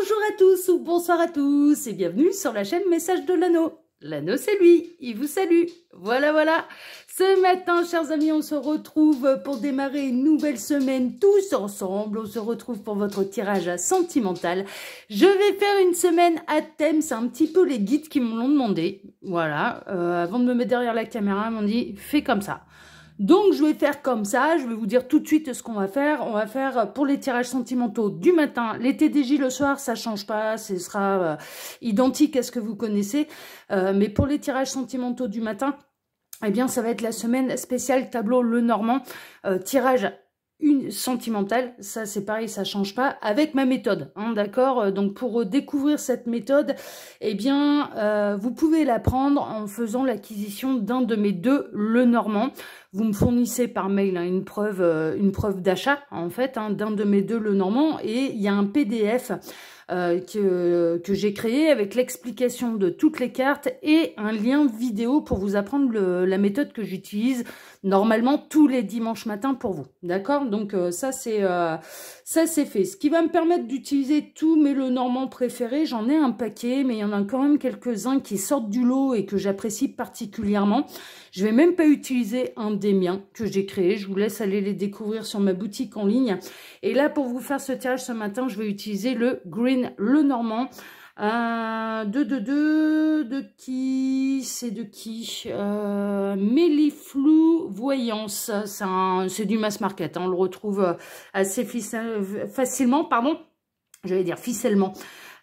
Bonjour à tous ou bonsoir à tous et bienvenue sur la chaîne Message de l'Anneau. L'Anneau c'est lui, il vous salue. Voilà. Ce matin, chers amis, on se retrouve pour démarrer une nouvelle semaine tous ensemble. On se retrouve pour votre tirage sentimental. Je vais faire une semaine à thème, c'est un petit peu les guides qui me l'ont demandé. Voilà, avant de me mettre derrière la caméra, ils m'ont dit fais comme ça. Donc, je vais faire comme ça, je vais vous dire tout de suite ce qu'on va faire. On va faire pour les tirages sentimentaux du matin, les TDJ le soir, ça change pas, ce sera identique à ce que vous connaissez. Mais pour les tirages sentimentaux du matin, eh bien, ça va être la semaine spéciale tableau Lenormand, tirage sentimentale, ça c'est pareil, ça change pas, avec ma méthode, hein, d'accord. Donc pour découvrir cette méthode, eh bien vous pouvez la prendre en faisant l'acquisition d'un de mes deux Lenormand. Vous me fournissez par mail une preuve d'achat en fait, hein, d'un de mes deux Lenormand, et il y a un PDF que j'ai créé avec l'explication de toutes les cartes et un lien vidéo pour vous apprendre la méthode que j'utilise normalement tous les dimanches matins pour vous, d'accord. Donc ça c'est fait, ce qui va me permettre d'utiliser tous mes Lenormand préférés. J'en ai un paquet, mais il y en a quand même quelques-uns qui sortent du lot et que j'apprécie particulièrement. Je vais même pas utiliser un des miens que j'ai créé, je vous laisse aller les découvrir sur ma boutique en ligne. Et là, pour vous faire ce tirage ce matin, je vais utiliser le Green Lenormand. De qui? C'est de qui? Méliflou Voyance. C'est du mass market, hein, on le retrouve assez facilement, pardon, j'allais dire ficellement,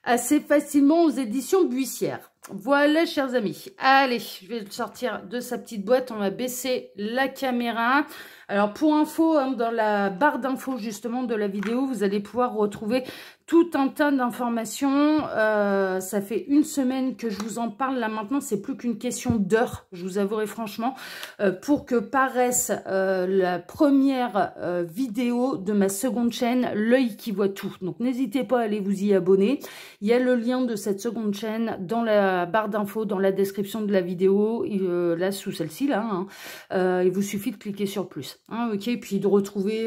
assez facilement aux éditions Buissière. Voilà, chers amis. Allez, je vais le sortir de sa petite boîte. On va baisser la caméra. Alors, pour info, hein, dans la barre d'infos, justement, de la vidéo, vous allez pouvoir retrouver tout un tas d'informations. Ça fait une semaine que je vous en parle. Là, maintenant, c'est plus qu'une question d'heure, je vous avouerai franchement, pour que paraisse la première vidéo de ma seconde chaîne, L'œil qui voit tout. Donc, n'hésitez pas à aller vous y abonner. Il y a le lien de cette seconde chaîne dans la barre d'infos, dans la description de la vidéo, là, sous celle-ci, là. Hein. Il vous suffit de cliquer sur plus. Hein, ok, puis de retrouver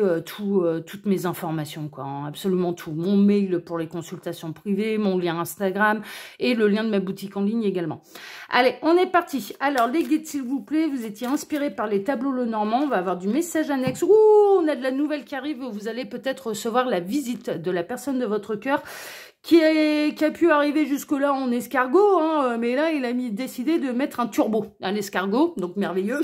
toutes mes informations, quoi, hein, absolument tout. Mon mail pour les consultations privées, mon lien Instagram et le lien de ma boutique en ligne également. Allez, on est parti. Alors, les guides, s'il vous plaît, vous étiez inspirés par les tableaux Lenormand. On va avoir du message annexe. Ouh, on a de la nouvelle qui arrive. Vous allez peut-être recevoir la visite de la personne de votre cœur qui a pu arriver jusque-là en escargot, hein, mais là, il a décidé de mettre un turbo, un escargot, donc merveilleux.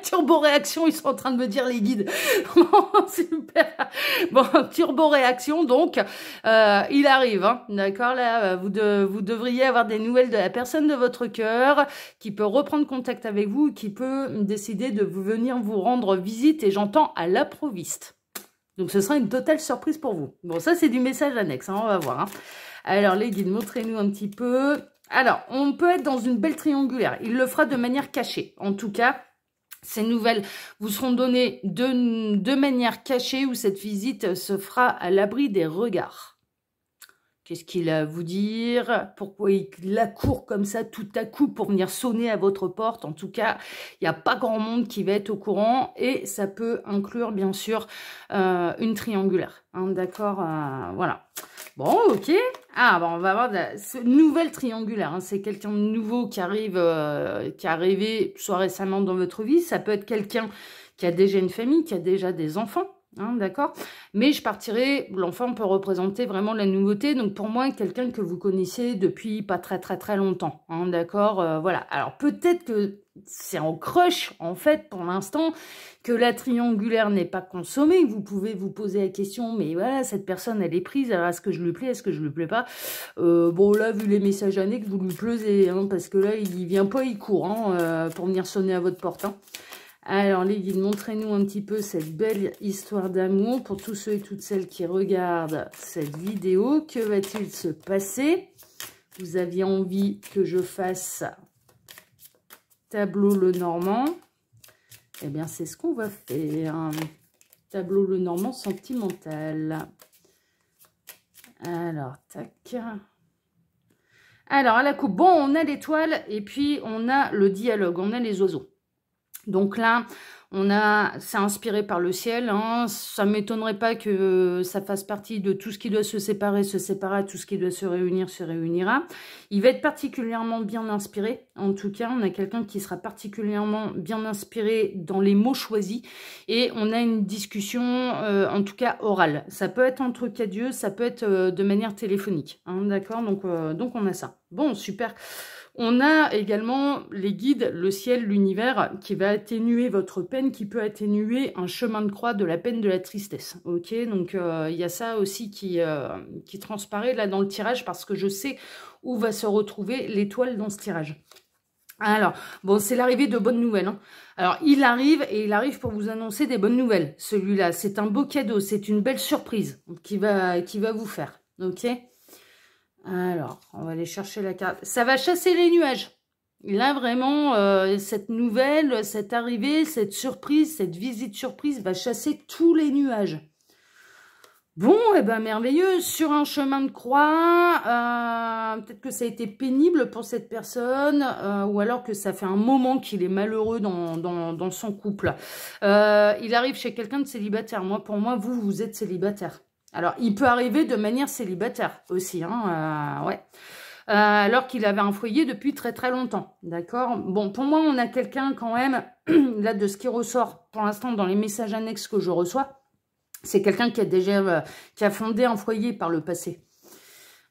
Turbo réaction, ils sont en train de me dire les guides. Bon, super. Bon, turbo réaction, donc, il arrive, hein, d'accord. Là, vous devriez avoir des nouvelles de la personne de votre cœur, qui peut reprendre contact avec vous, qui peut décider de venir vous rendre visite, et j'entends à l'improviste. Donc, ce sera une totale surprise pour vous. Bon, ça, c'est du message annexe, hein, on va voir. Hein. Alors, les guides, montrez-nous un petit peu. Alors, on peut être dans une belle triangulaire. Il le fera de manière cachée. En tout cas, ces nouvelles vous seront données de manière cachée, où cette visite se fera à l'abri des regards. Qu'est-ce qu'il a à vous dire? Pourquoi il accourt comme ça tout à coup pour venir sonner à votre porte? En tout cas, il n'y a pas grand monde qui va être au courant, et ça peut inclure bien sûr une triangulaire. Hein, d'accord, voilà. Bon, ok. Ah, bon, on va avoir une nouvelle triangulaire. Hein. C'est quelqu'un de nouveau qui arrive, qui est arrivé soit récemment dans votre vie. Ça peut être quelqu'un qui a déjà une famille, qui a déjà des enfants. Hein, d'accord, mais je partirai, l'enfant peut représenter vraiment la nouveauté, donc pour moi, quelqu'un que vous connaissez depuis pas très longtemps, hein, d'accord, voilà. Alors peut-être que c'est en crush, en fait, pour l'instant, que la triangulaire n'est pas consommée. Vous pouvez vous poser la question, mais voilà, cette personne, elle est prise, alors est-ce que je lui plais, est-ce que je lui plais pas? Bon, là, vu les messages annexes, vous lui plaisez, hein, parce que là, il vient pas, il court, hein, pour venir sonner à votre porte, hein. Alors, les guides, montrez-nous un petit peu cette belle histoire d'amour pour tous ceux et toutes celles qui regardent cette vidéo. Que va-t-il se passer? Vous aviez envie que je fasse tableau Lenormand. Eh bien, c'est ce qu'on va faire. Tableau Lenormand sentimental. Alors, tac. Alors, à la coupe, bon, on a l'étoile et puis on a le dialogue, on a les oiseaux. Donc là, c'est inspiré par le ciel, hein. Ça ne m'étonnerait pas que ça fasse partie de tout ce qui doit se séparera, tout ce qui doit se réunira. Il va être particulièrement bien inspiré. En tout cas, on a quelqu'un qui sera particulièrement bien inspiré dans les mots choisis. Et on a une discussion, en tout cas orale. Ça peut être entre quatre dieux, ça peut être de manière téléphonique, hein, d'accord, donc on a ça. Bon, super. On a également les guides, le ciel, l'univers, qui va atténuer votre peine, qui peut atténuer un chemin de croix de la peine, de la tristesse. Ok, donc il y a ça aussi qui transparaît là dans le tirage, parce que je sais où va se retrouver l'étoile dans ce tirage. Alors, bon, c'est l'arrivée de bonnes nouvelles, hein. Alors, il arrive pour vous annoncer des bonnes nouvelles. Celui-là, c'est un beau cadeau, c'est une belle surprise qui va vous faire. Ok. Alors, on va aller chercher la carte. Ça va chasser les nuages. Là, vraiment, cette nouvelle, cette arrivée, cette surprise, cette visite surprise va chasser tous les nuages. Bon, eh ben merveilleux. Sur un chemin de croix, peut-être que ça a été pénible pour cette personne, ou alors que ça fait un moment qu'il est malheureux dans son couple. Il arrive chez quelqu'un de célibataire. Pour moi, vous êtes célibataire. Alors, il peut arriver de manière célibataire aussi, hein, ouais. Alors qu'il avait un foyer depuis très très longtemps, d'accord. Bon, pour moi, on a quelqu'un quand même, là, de ce qui ressort pour l'instant dans les messages annexes que je reçois, c'est quelqu'un qui a fondé un foyer par le passé.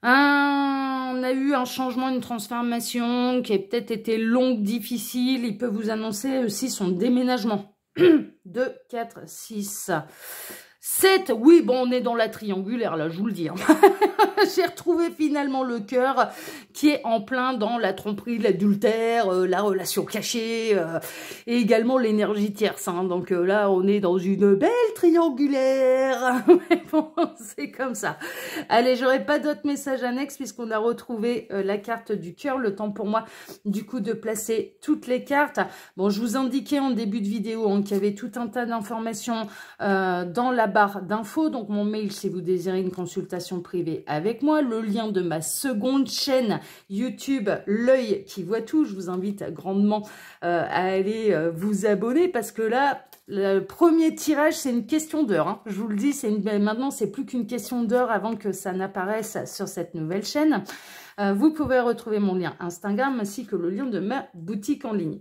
On a eu un changement, une transformation qui a peut-être été longue, difficile. Il peut vous annoncer aussi son déménagement. 2, 4, 6... 7, oui, bon, on est dans la triangulaire, là, je vous le dis. Hein. J'ai retrouvé finalement le cœur qui est en plein dans la tromperie, l'adultère, la relation cachée, et également l'énergie tierce. Hein. Donc là, on est dans une belle triangulaire. Mais bon, c'est comme ça. Allez, j'aurai pas d'autres messages annexes puisqu'on a retrouvé la carte du cœur. Le temps pour moi, du coup, de placer toutes les cartes. Bon, je vous indiquais en début de vidéo hein, qu'il y avait tout un tas d'informations dans la barre d'infos, donc mon mail si vous désirez une consultation privée avec moi, le lien de ma seconde chaîne YouTube, l'œil qui voit tout, je vous invite grandement à aller vous abonner parce que là, le premier tirage, c'est une question d'heure, hein. Je vous le dis, maintenant c'est plus qu'une question d'heure avant que ça n'apparaisse sur cette nouvelle chaîne. Vous pouvez retrouver mon lien Instagram ainsi que le lien de ma boutique en ligne.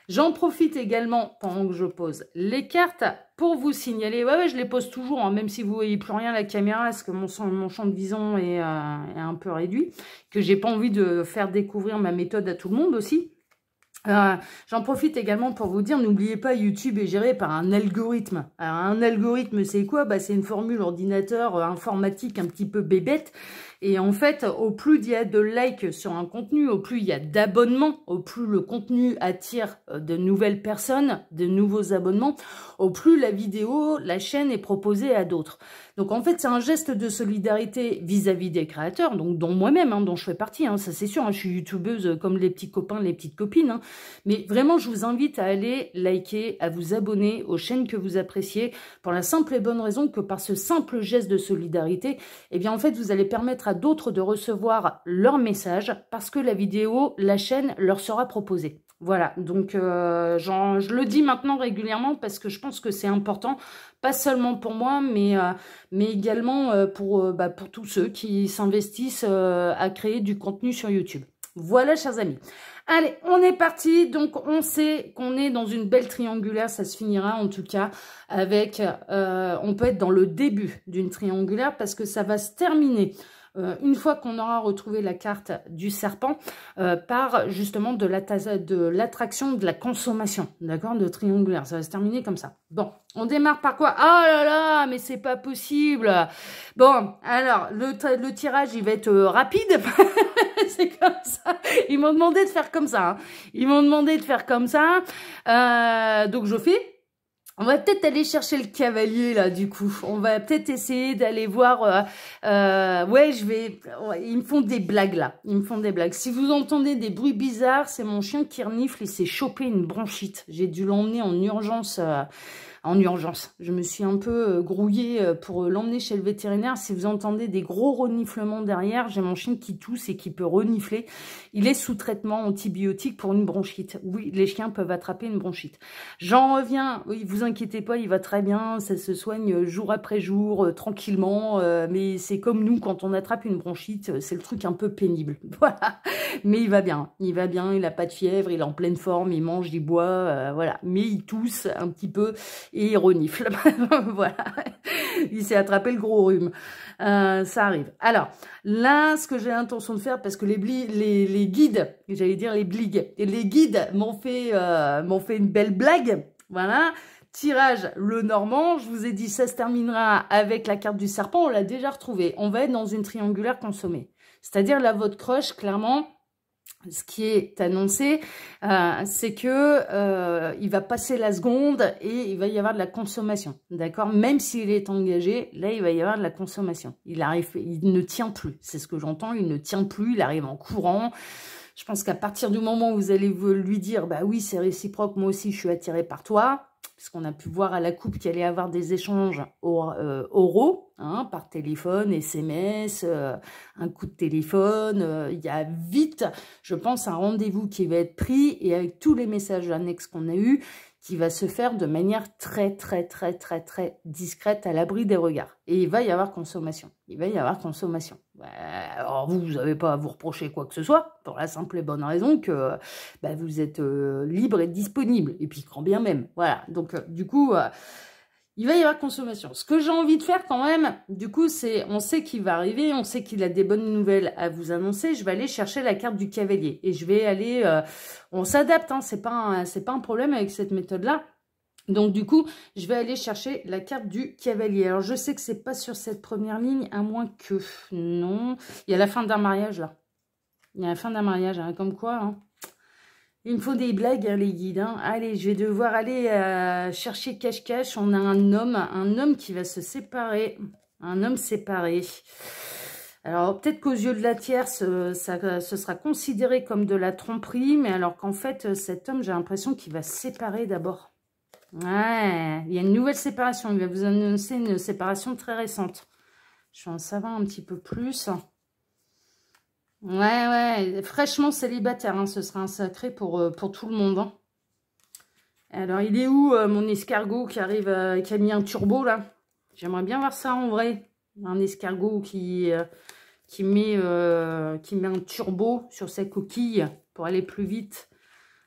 J'en profite également pendant que je pose les cartes pour vous signaler. Ouais, je les pose toujours, hein, même si vous ne voyez plus rien à la caméra, parce que mon champ de vision est un peu réduit, que j'ai pas envie de faire découvrir ma méthode à tout le monde aussi. J'en profite également pour vous dire, n'oubliez pas, YouTube est géré par un algorithme. Alors, un algorithme, c'est quoi? C'est une formule ordinateur informatique un petit peu bébête. Et en fait, au plus il y a de likes sur un contenu, au plus il y a d'abonnements, au plus le contenu attire de nouvelles personnes, de nouveaux abonnements, au plus la vidéo, la chaîne est proposée à d'autres. Donc en fait, c'est un geste de solidarité vis-à-vis des créateurs, donc dont moi-même, hein, dont je fais partie, hein, ça c'est sûr, hein, je suis youtubeuse comme les petits copains, les petites copines, hein, mais vraiment je vous invite à aller liker, à vous abonner aux chaînes que vous appréciez, pour la simple et bonne raison que par ce simple geste de solidarité, eh bien en fait vous allez permettre à d'autres de recevoir leur message, parce que la vidéo, la chaîne leur sera proposée. Voilà, donc je le dis maintenant régulièrement parce que je pense que c'est important, pas seulement pour moi, mais également pour tous ceux qui s'investissent à créer du contenu sur YouTube. Voilà, chers amis. Allez, on est parti. Donc, on sait qu'on est dans une belle triangulaire. Ça se finira en tout cas avec... on peut être dans le début d'une triangulaire parce que ça va se terminer une fois qu'on aura retrouvé la carte du serpent, par justement de l'attraction, de la consommation, d'accord, de triangulaire. Ça va se terminer comme ça. Bon, on démarre par quoi? Oh là là, mais c'est pas possible. Bon, alors, le tirage, il va être rapide. C'est comme ça. Ils m'ont demandé de faire comme ça. Hein. Ils m'ont demandé de faire comme ça. Donc, je fais... On va peut-être aller chercher le cavalier, là, du coup. On va peut-être essayer d'aller voir... ouais, ils me font des blagues, là. Ils me font des blagues. Si vous entendez des bruits bizarres, c'est mon chien qui renifle. Il s'est chopé une bronchite. J'ai dû l'emmener en urgence en urgence. Je me suis un peu grouillée pour l'emmener chez le vétérinaire. Si vous entendez des gros reniflements derrière, j'ai mon chien qui tousse et qui peut renifler. Il est sous traitement antibiotique pour une bronchite. Oui, les chiens peuvent attraper une bronchite. J'en reviens, oui, vous inquiétez pas, il va très bien, ça se soigne jour après jour, tranquillement, mais c'est comme nous, quand on attrape une bronchite, c'est le truc un peu pénible. Voilà, mais il va bien, il a pas de fièvre, il est en pleine forme, il mange, il boit, voilà, mais il tousse un petit peu et il renifle. Voilà, il s'est attrapé le gros rhume. Ça arrive. Alors, là, ce que j'ai l'intention de faire, parce que les guides, j'allais dire les bligues, et les guides m'ont fait une belle blague, voilà. Tirage le normand, je vous ai dit, ça se terminera avec la carte du serpent, on l'a déjà retrouvée. On va être dans une triangulaire consommée. C'est-à-dire, là, votre croche, clairement, ce qui est annoncé, c'est que il va passer la seconde et il va y avoir de la consommation, d'accord? Même s'il est engagé, là, il va y avoir de la consommation. Il ne tient plus, c'est ce que j'entends, il ne tient plus, il arrive en courant. Je pense qu'à partir du moment où vous allez lui dire, bah oui, c'est réciproque, moi aussi, je suis attirée par toi, parce qu'on a pu voir à la coupe qu'il allait y avoir des échanges oraux, hein, par téléphone, SMS, un coup de téléphone. Il y a vite, je pense, un rendez-vous qui va être pris et avec tous les messages annexes qu'on a eus, qui va se faire de manière très discrète à l'abri des regards. Et il va y avoir consommation. Il va y avoir consommation. Alors vous n'avez pas à vous reprocher quoi que ce soit, pour la simple et bonne raison que vous êtes libre et disponible. Et puis quand bien même. Voilà. Donc du coup, il va y avoir consommation. Ce que j'ai envie de faire quand même, du coup, c'est, on sait qu'il va arriver, on sait qu'il a des bonnes nouvelles à vous annoncer. Je vais aller chercher la carte du cavalier. Et je vais aller, on s'adapte, hein, c'est pas un problème avec cette méthode-là. Donc du coup, je vais aller chercher la carte du cavalier. Alors je sais que c'est pas sur cette première ligne, à moins que, non. Il y a la fin d'un mariage là. Il y a la fin d'un mariage, hein, comme quoi, hein. Il me faut des blagues, hein, les guides. Hein. Allez, je vais devoir aller chercher cache-cache. On a un homme qui va se séparer. Un homme séparé. Alors, peut-être qu'aux yeux de la tierce, ce sera considéré comme de la tromperie. Mais alors qu'en fait, cet homme, j'ai l'impression qu'il va se séparer d'abord. Ouais, il y a une nouvelle séparation. Il va vous annoncer une séparation très récente. Je vais en savoir un petit peu plus. Ouais, fraîchement célibataire, hein, ce sera un sacré pour tout le monde. Hein. Alors, il est où mon escargot qui arrive, qui a mis un turbo, là? J'aimerais bien voir ça en vrai. Un escargot qui met un turbo sur sa coquille pour aller plus vite.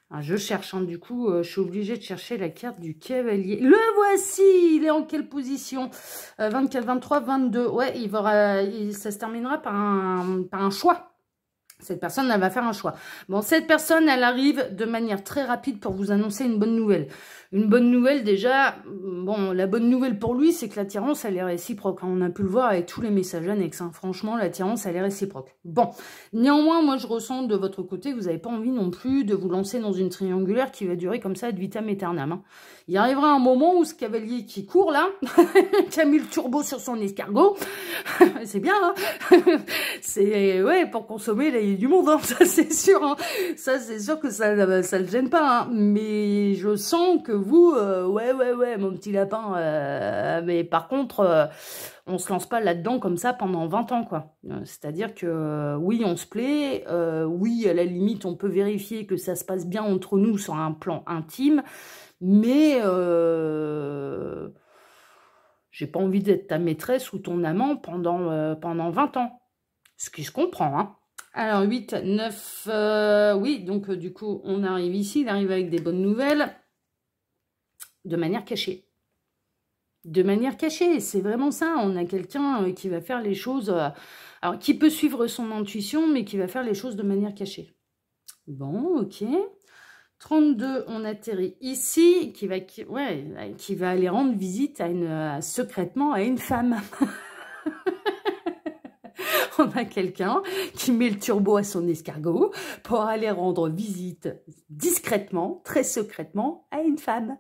Alors, je cherche, hein, du coup, je suis obligée de chercher la carte du cavalier. Le voici! Il est en quelle position? 24, 23, 22. Ouais, ça se terminera par un choix. Cette personne, elle va faire un choix. Bon, cette personne, elle arrive de manière très rapide pour vous annoncer une bonne nouvelle. Une bonne nouvelle, déjà, bon, la bonne nouvelle pour lui, c'est que l'attirance, elle est réciproque. Hein. On a pu le voir avec tous les messages annexes. Hein. Franchement, l'attirance, elle est réciproque. Bon, néanmoins, moi, je ressens de votre côté que vous n'avez pas envie non plus de vous lancer dans une triangulaire qui va durer comme ça ad vitam aeternam. Hein. Il arrivera un moment où ce cavalier qui court, là, qui a mis le turbo sur son escargot, c'est bien, hein. C'est, ouais, pour consommer, là, il y a du monde, hein. Ça, c'est sûr, hein. Ça, c'est sûr que ça le gêne pas, hein. Mais je sens que vous, ouais, mon petit lapin, mais par contre, on se lance pas là-dedans comme ça pendant 20 ans, quoi. C'est-à-dire que, oui, on se plaît, oui, à la limite, on peut vérifier que ça se passe bien entre nous sur un plan intime, mais j'ai pas envie d'être ta maîtresse ou ton amant pendant 20 ans. Ce qui se comprend, hein. Alors, 8, 9, oui, donc du coup, on arrive ici, il arrive avec des bonnes nouvelles, de manière cachée. De manière cachée, c'est vraiment ça. On a quelqu'un qui va faire les choses, alors qui peut suivre son intuition, mais qui va faire les choses de manière cachée. Bon, ok. 32, on atterrit ici, qui va aller rendre visite secrètement à une femme. On a quelqu'un qui met le turbo à son escargot pour aller rendre visite discrètement, très secrètement, à une femme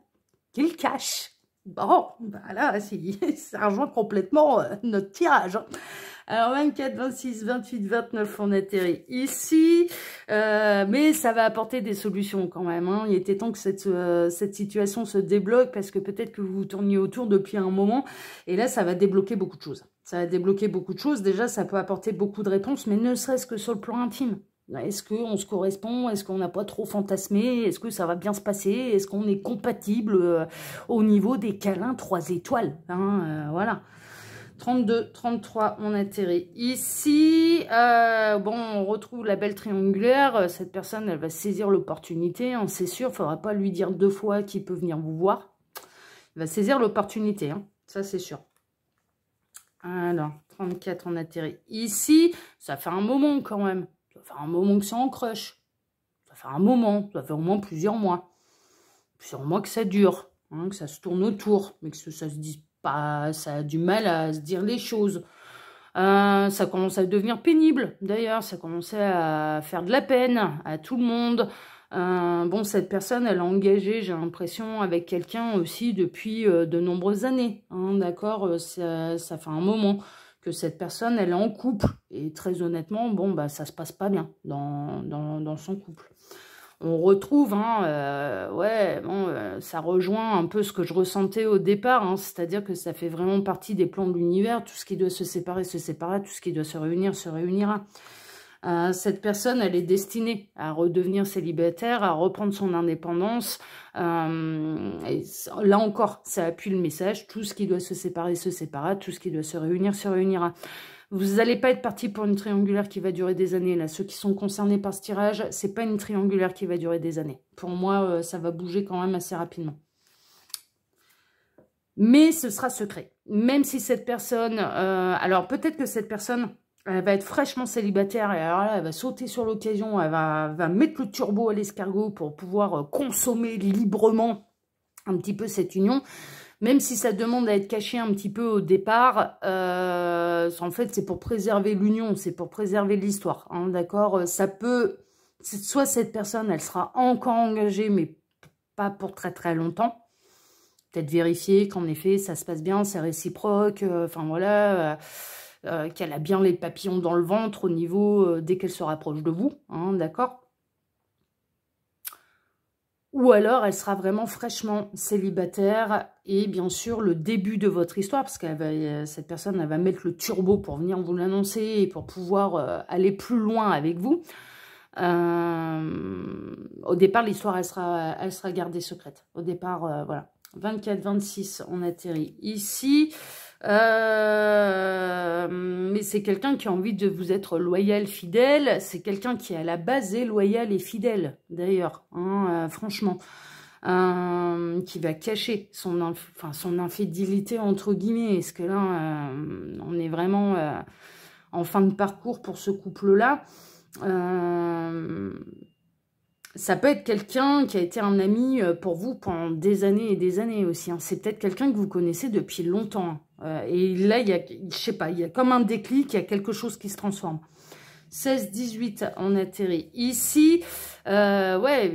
qu'il cache. Bon, voilà, ça rejoint complètement notre tirage. Alors 24, 26, 28, 29, on atterrit ici. Mais ça va apporter des solutions quand même. Hein. Il était temps que cette situation se débloque parce que peut-être que vous vous tourniez autour depuis un moment. Et là, ça va débloquer beaucoup de choses. Ça va débloquer beaucoup de choses. Déjà, ça peut apporter beaucoup de réponses, mais ne serait-ce que sur le plan intime. Est-ce qu'on se correspond? Est-ce qu'on n'a pas trop fantasmé? Est-ce que ça va bien se passer? Est-ce qu'on est compatible au niveau des câlins 3 étoiles, hein, voilà. 32, 33, on atterrit ici. Bon, on retrouve la belle triangulaire. Cette personne, elle va saisir l'opportunité, hein, c'est sûr. Il ne faudra pas lui dire 2 fois qu'il peut venir vous voir. Il va saisir l'opportunité, hein, ça c'est sûr. Alors, 34, on atterrit ici. Ça fait un moment quand même. Ça fait un moment que c'est en crush. Ça fait un moment. Ça fait au moins plusieurs mois. Plusieurs mois que ça dure. Hein, que ça se tourne autour. Mais que ça se dise pas. Ça a du mal à se dire les choses. Ça commence à devenir pénible. D'ailleurs, ça commençait à faire de la peine à tout le monde. Bon, cette personne, elle a engagé, j'ai l'impression, avec quelqu'un aussi depuis de nombreuses années. Hein, d'accord, ça fait un moment que cette personne, elle est en couple. Et très honnêtement, bon, bah, ça se passe pas bien dans son couple. On retrouve, hein, ouais, bon, ça rejoint un peu ce que je ressentais au départ, hein, c'est-à-dire que ça fait vraiment partie des plans de l'univers. Tout ce qui doit se séparer, se séparera. Tout ce qui doit se réunira. Cette personne, elle est destinée à redevenir célibataire, à reprendre son indépendance. Et là encore, ça appuie le message. Tout ce qui doit se séparer se séparera. Tout ce qui doit se réunira. Vous n'allez pas être parti pour une triangulaire qui va durer des années. Là, ceux qui sont concernés par ce tirage, c'est pas une triangulaire qui va durer des années. Pour moi, ça va bouger quand même assez rapidement. Mais ce sera secret. Même si cette personne... alors, peut-être que cette personne... Elle va être fraîchement célibataire et alors là, elle va sauter sur l'occasion, elle va mettre le turbo à l'escargot pour pouvoir consommer librement un petit peu cette union. Même si ça demande à être caché un petit peu au départ, en fait, c'est pour préserver l'union, c'est pour préserver l'histoire. Hein, d'accord, ça peut... Soit cette personne, elle sera encore engagée, mais pas pour très très longtemps. Peut-être vérifier qu'en effet, ça se passe bien, c'est réciproque, enfin voilà... qu'elle a bien les papillons dans le ventre au niveau dès qu'elle se rapproche de vous, hein, d'accord? Ou alors, elle sera vraiment fraîchement célibataire et bien sûr, le début de votre histoire, parce que cette personne, elle va mettre le turbo pour venir vous l'annoncer et pour pouvoir aller plus loin avec vous. Au départ, l'histoire, elle sera gardée secrète. Au départ, voilà. 24, 26, on atterrit ici. Mais c'est quelqu'un qui a envie de vous être loyal, fidèle. C'est quelqu'un qui à la base est loyal et fidèle, d'ailleurs, hein, franchement. Qui va cacher son infidélité, entre guillemets. Est-ce que là, on est vraiment en fin de parcours pour ce couple-là. Ça peut être quelqu'un qui a été un ami pour vous pendant des années et des années aussi. Hein. C'est peut-être quelqu'un que vous connaissez depuis longtemps. Et là, il y a, je sais pas, il y a comme un déclic, il y a quelque chose qui se transforme. 16, 18, on atterrit ici. Ouais,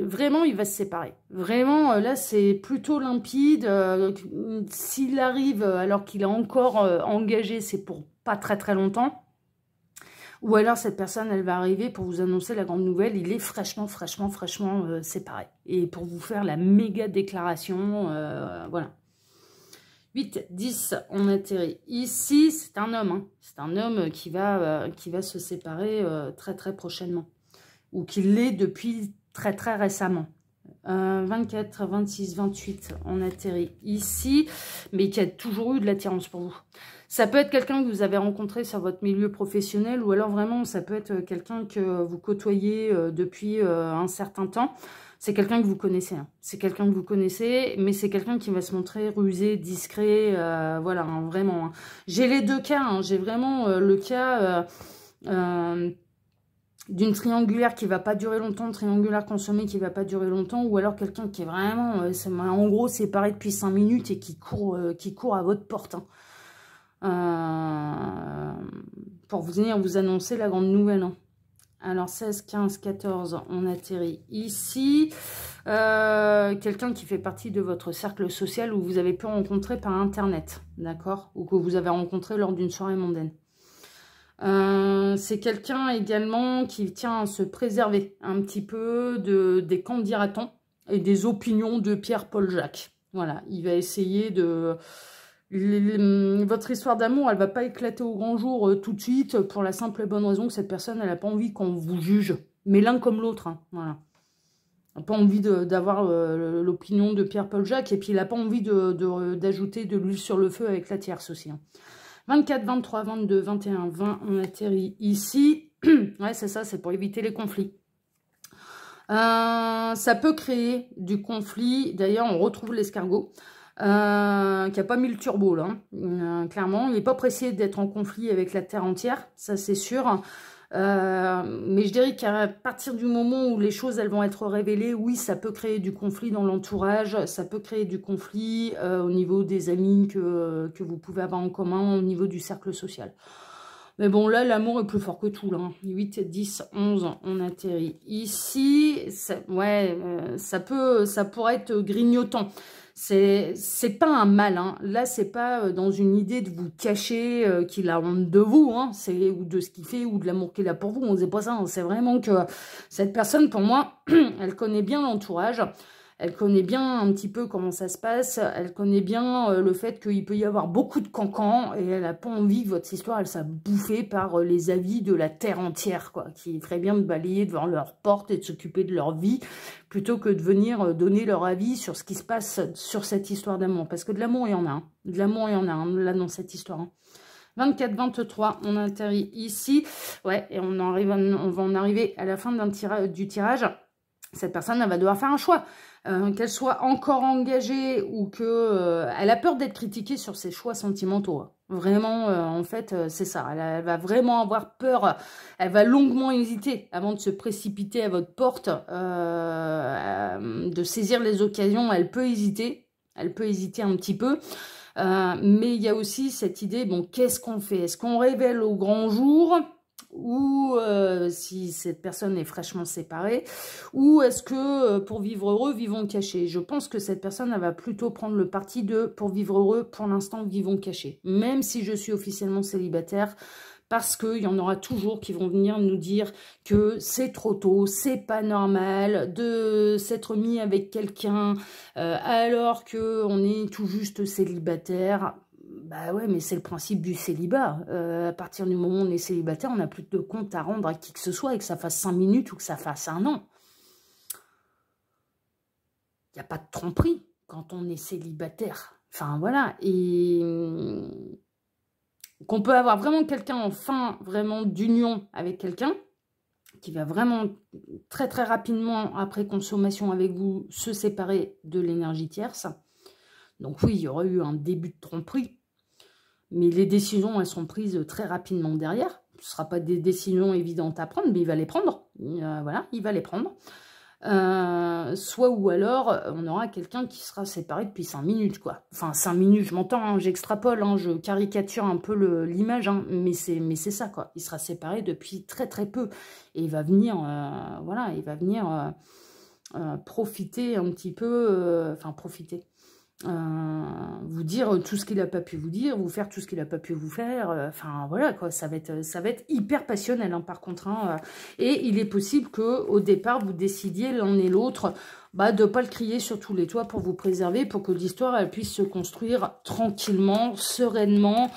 vraiment, il va se séparer. Vraiment, là, c'est plutôt limpide. S'il arrive alors qu'il est encore engagé, c'est pour pas très très longtemps. Ou alors, cette personne, elle va arriver pour vous annoncer la grande nouvelle. Il est fraîchement séparé. Et pour vous faire la méga déclaration, voilà. 8, 10, on atterrit ici. C'est un homme. Hein. C'est un homme qui va se séparer très, très prochainement. Ou qui l'est depuis très, très récemment. 24, 26, 28, on atterrit ici. Mais qui a toujours eu de l'attirance pour vous. Ça peut être quelqu'un que vous avez rencontré sur votre milieu professionnel ou alors vraiment, ça peut être quelqu'un que vous côtoyez depuis un certain temps. C'est quelqu'un que vous connaissez. Hein. C'est quelqu'un que vous connaissez, mais c'est quelqu'un qui va se montrer rusé, discret, voilà, hein, vraiment. Hein. J'ai les deux cas. Hein. J'ai vraiment le cas d'une triangulaire qui va pas durer longtemps, triangulaire consommée qui va pas durer longtemps, ou alors quelqu'un qui est vraiment, en gros, séparé depuis 5 minutes et qui court à votre porte. Hein. Pour venir vous annoncer la grande nouvelle. Hein. Alors 16, 15, 14, on atterrit ici. Quelqu'un qui fait partie de votre cercle social ou vous avez pu rencontrer par internet, d'accord? Ou que vous avez rencontré lors d'une soirée mondaine. C'est quelqu'un également qui tient à se préserver un petit peu des qu'en dira-t-on et des opinions de Pierre-Paul Jacques. Voilà, il va essayer de... Votre histoire d'amour, elle va pas éclater au grand jour tout de suite pour la simple et bonne raison que cette personne, elle n'a pas envie qu'on vous juge. Mais l'un comme l'autre, hein, voilà. Il n'a pas envie d'avoir l'opinion de Pierre-Paul Jacques et puis il n'a pas envie d'ajouter de l'huile sur le feu avec la tierce aussi. Hein. 24, 23, 22, 21, 20, on atterrit ici. Ouais, c'est ça, c'est pour éviter les conflits. Ça peut créer du conflit. D'ailleurs, on retrouve l'escargot. Qui n'a pas mis le turbo là, clairement. Il n'est pas pressé d'être en conflit avec la Terre entière, ça c'est sûr. Mais je dirais qu'à partir du moment où les choses elles vont être révélées, oui, ça peut créer du conflit dans l'entourage, ça peut créer du conflit au niveau des amis que vous pouvez avoir en commun, au niveau du cercle social. Mais bon, là, l'amour est plus fort que tout. Là. 8, 10, 11, on atterrit ici. Ouais, ça pourrait être grignotant. C'est pas un mal, hein. Là, c'est pas dans une idée de vous cacher qu'il a honte de vous, hein. Ou de ce qu'il fait, ou de l'amour qu'il a pour vous. C'est pas ça, hein. C'est vraiment que cette personne, pour moi, elle connaît bien l'entourage. Elle connaît bien un petit peu comment ça se passe. Elle connaît bien le fait qu'il peut y avoir beaucoup de cancans. Et elle n'a pas envie que votre histoire, elle soit bouffée par les avis de la terre entière, quoi. Qui ferait bien de balayer devant leur porte et de s'occuper de leur vie, plutôt que de venir donner leur avis sur ce qui se passe sur cette histoire d'amour. Parce que de l'amour, il y en a. Hein. De l'amour, il y en a là dans cette histoire. Hein. 24, 23, on atterrit ici. Ouais, et on va en arriver à la fin du tirage. Cette personne, elle va devoir faire un choix. Qu'elle soit encore engagée ou que elle a peur d'être critiquée sur ses choix sentimentaux. Hein. Vraiment, en fait, c'est ça. Elle va vraiment avoir peur. Elle va longuement hésiter avant de se précipiter à votre porte, de saisir les occasions. Elle peut hésiter. Elle peut hésiter un petit peu. Mais il y a aussi cette idée, bon, qu'est-ce qu'on fait? Est-ce qu'on révèle au grand jour? Ou si cette personne est fraîchement séparée, ou est-ce que pour vivre heureux, vivons cachés? Je pense que cette personne, elle va plutôt prendre le parti de pour vivre heureux, pour l'instant, vivons cachés. Même si je suis officiellement célibataire, parce qu'il y en aura toujours qui vont venir nous dire que c'est trop tôt, c'est pas normal de s'être mis avec quelqu'un alors qu'on est tout juste célibataire. Bah ouais, mais c'est le principe du célibat. À partir du moment où on est célibataire, on n'a plus de compte à rendre à qui que ce soit, et que ça fasse 5 minutes ou que ça fasse 1 an. Il n'y a pas de tromperie quand on est célibataire. Enfin, voilà. Et qu'on peut avoir vraiment quelqu'un en fin vraiment d'union avec quelqu'un, qui va vraiment très très rapidement, après consommation avec vous, se séparer de l'énergie tierce. Donc oui, il y aura eu un début de tromperie. Mais les décisions, elles sont prises très rapidement derrière. Ce ne sera pas des décisions évidentes à prendre, mais il va les prendre. Voilà, il va les prendre. Soit ou alors, on aura quelqu'un qui sera séparé depuis 5 minutes, quoi. Enfin, 5 minutes, je m'entends, hein, j'extrapole, hein, je caricature un peu l'image, hein, mais c'est ça, quoi. Il sera séparé depuis très très peu. Et il va venir, voilà, il va venir profiter un petit peu, enfin, profiter. Vous dire tout ce qu'il n'a pas pu vous dire, vous faire tout ce qu'il n'a pas pu vous faire, enfin voilà quoi, ça va être hyper passionnel hein, par contre, hein, et il est possible que au départ vous décidiez l'un et l'autre de ne pas le crier sur tous les toits pour vous préserver, pour que l'histoire elle puisse se construire tranquillement, sereinement,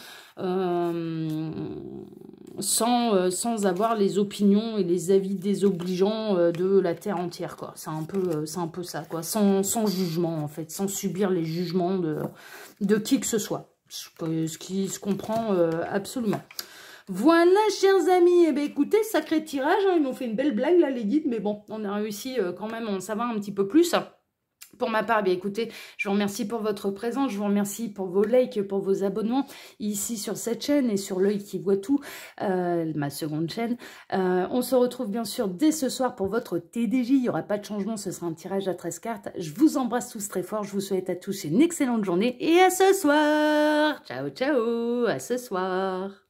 sans avoir les opinions et les avis désobligeants de la terre entière, quoi. C'est un peu ça, quoi. Sans jugement, en fait, sans subir les jugements de qui que ce soit. Ce qui se comprend absolument. Voilà, chers amis, eh bien, écoutez, sacré tirage, hein, ils m'ont fait une belle blague, là, les guides, mais bon, on a réussi quand même à en savoir un petit peu plus. Pour ma part, bien écoutez, je vous remercie pour votre présence, je vous remercie pour vos likes, pour vos abonnements ici sur cette chaîne et sur l'œil qui voit tout, ma seconde chaîne. On se retrouve bien sûr dès ce soir pour votre TDJ, il n'y aura pas de changement, ce sera un tirage à 13 cartes. Je vous embrasse tous très fort, je vous souhaite à tous une excellente journée et à ce soir. Ciao, ciao, à ce soir.